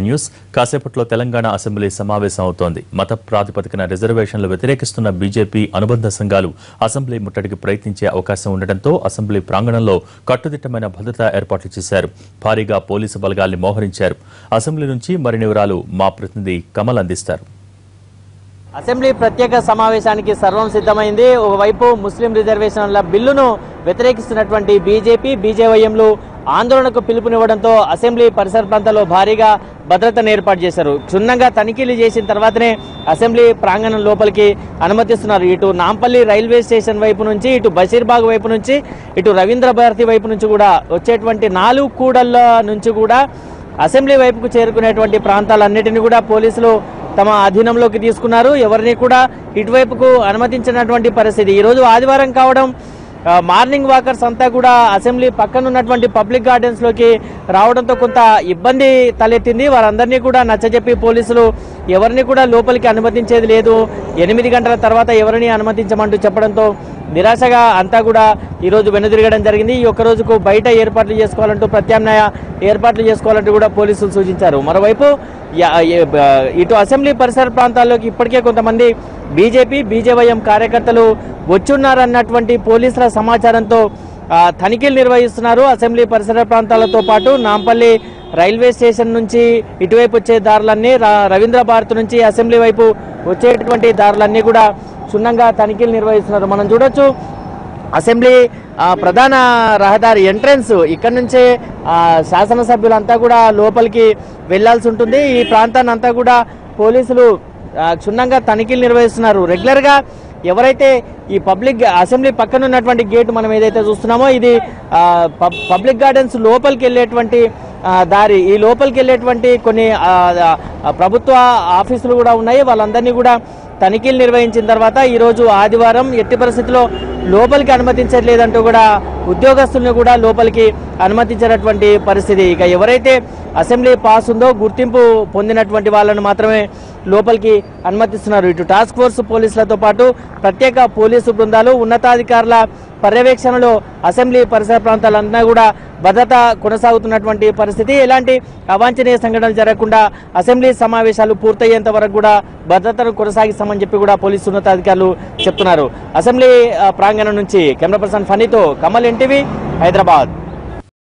News కాసేపట్లో Telangana assembly సమావేశం అవుతోంది. మత ప్రాతిపదికన రిజర్వేషన్లు వ్యతిరేకిస్తున్న బీజేపీ అనుబంధ సంఘాలు అసెంబ్లీ ముట్టడికి ప్రయత్నించే అవకాశం ఉండడంతో అసెంబ్లీ ప్రాంగణంలో కట్టుదిట్టమైన భద్రతా ఏర్పాట్లు చేశారు. భారీగా పోలీసు బలగాల్ని మోహరించారు. అసెంబ్లీ నుంచి మరిన్ని వివరాలు మా ప్రతినిధి కమల్ అందిస్తారు. అసెంబ్లీ ప్రత్యేక సమావేశానికి సర్వం సిద్ధమైంది. ఒకవైపు ముస్లిం రిజర్వేషన్ల బిల్లును వ్యతిరేకిస్తున్నటువంటి బీజేపీ బీజేవైఎంలు ఆందోళనకు పిలుపునివ్వడంతో అసెంబ్లీ పరిసర ప్రాంతాల్లో భారీగా భద్రతను ఏర్పాటు చేశారు. క్షుణ్ణంగా తనిఖీలు చేసిన తర్వాతనే అసెంబ్లీ ప్రాంగణం లోపలికి అనుమతిస్తున్నారు. ఇటు నాంపల్లి రైల్వే స్టేషన్ వైపు నుంచి, ఇటు బషీర్బాగ్ వైపు నుంచి, ఇటు రవీంద్ర భారతి వైపు నుంచి కూడా వచ్చేటువంటి 4 కూడళ్ల నుంచి కూడా అసెంబ్లీ వైపుకు చేరుకునేటువంటి ప్రాంతాలన్నిటినీ కూడా పోలీసులు తమ అధీనంలోకి తీసుకున్నారు. ఎవరిని కూడా ఇటువైపుకు అనుమతించినటువంటి పరిస్థితి. ఈరోజు ఆదివారం కావడం మార్నింగ్ వాకర్స్ అంతా కూడా అసెంబ్లీ పక్కన ఉన్నటువంటి పబ్లిక్ గార్డెన్స్ లోకి రావడంతో కొంత ఇబ్బంది తలెత్తింది. వారందరినీ కూడా నచ్చజెప్పి పోలీసులు ఎవరిని కూడా లోపలికి అనుమతించేది లేదు, 8 గంటల తర్వాత ఎవరిని అనుమతించమంటూ చెప్పడంతో నిరాశగా అంతా కూడా ఈరోజు వెనుదిరగడం జరిగింది. ఈ ఒక్క రోజుకు బయట ఏర్పాట్లు చేసుకోవాలంటూ, ప్రత్యామ్నాయ ఏర్పాట్లు చేసుకోవాలంటూ కూడా పోలీసులు సూచించారు. మరోవైపు ఇటు అసెంబ్లీ పరిసర ప్రాంతాల్లోకి ఇప్పటికే కొంతమంది బీజేపీ బీజేవైఎం కార్యకర్తలు వచ్చున్నారన్నటువంటి పోలీసుల సమాచారంతో తనిఖీలు నిర్వహిస్తున్నారు. అసెంబ్లీ పరిసర ప్రాంతాలతో పాటు నాంపల్లి రైల్వే స్టేషన్ నుంచి ఇటువైపు వచ్చే దారులన్నీ, రవీంద్ర భారతి నుంచి అసెంబ్లీ వైపు వచ్చేటువంటి దారులన్నీ కూడా క్షుణ్ణంగా తనిఖీలు నిర్వహిస్తున్నారు. మనం చూడొచ్చు అసెంబ్లీ ప్రధాన రహదారి ఎంట్రన్స్ ఇక్కడ నుంచే శాసనసభ్యులంతా కూడా లోపలికి వెళ్లాల్సి ఉంటుంది. ఈ ప్రాంతాన్ని అంతా కూడా పోలీసులు క్షుణ్ణంగా తనిఖీలు నిర్వహిస్తున్నారు. రెగ్యులర్గా ఎవరైతే ఈ అసెంబ్లీ పక్కన ఉన్నటువంటి గేట్ మనం ఏదైతే చూస్తున్నామో ఇది పబ్లిక్ గార్డెన్స్ లోపలికి వెళ్ళేటువంటి దారి. ఈ లోపలికి వెళ్ళేటువంటి కొన్ని ప్రభుత్వ ఆఫీసులు కూడా ఉన్నాయి. వాళ్ళందరినీ కూడా తనిఖీలు నిర్వహించిన తర్వాత ఈరోజు ఆదివారం ఎట్టి పరిస్థితిలో లోపలికి అనుమతించట్లేదంటూ కూడా ఉద్యోగస్తులను కూడా లోపలికి అనుమతించినటువంటి పరిస్థితి. ఇక ఎవరైతే అసెంబ్లీ పాస్ ఉందో గుర్తింపు పొందినటువంటి వాళ్ళను మాత్రమే లోపలికి అనుమతిస్తున్నారు. ఇటు టాస్క్ ఫోర్స్ పోలీసులతో పాటు ప్రత్యేక పోలీసు బృందాలు, ఉన్నతాధికారుల పర్యవేక్షణలో అసెంబ్లీ పరిసర ప్రాంతాలన్నా కూడా భద్రత కొనసాగుతున్నటువంటి పరిస్థితి. ఎలాంటి అవాంఛనీయ సంఘటనలు జరగకుండా అసెంబ్లీ సమావేశాలు పూర్తయ్యేంత వరకు కూడా భద్రతను కొనసాగిస్తామని చెప్పి కూడా పోలీసు ఉన్నతాధికారులు చెప్తున్నారు. అసెంబ్లీ ప్రాంగణం నుంచి కెమెరా పర్సన్ ఫనీతో కమల్, ఎన్టీవీ, హైదరాబాద్.